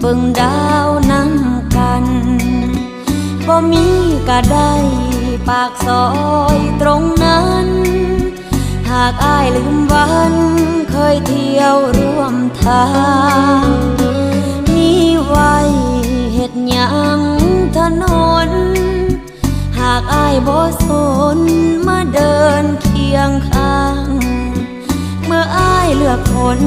บิ่งดาวนำกันบ่มีก็ได้ปากซอยตรงนั้นหากอ้ายลืมวันเคยเที่ยวร่วมทางมีไว้เฮ็ดหยังถนนหากอ้ายบ่สนมาเดินเคียงข้างเมื่ออ้ายเลือกคน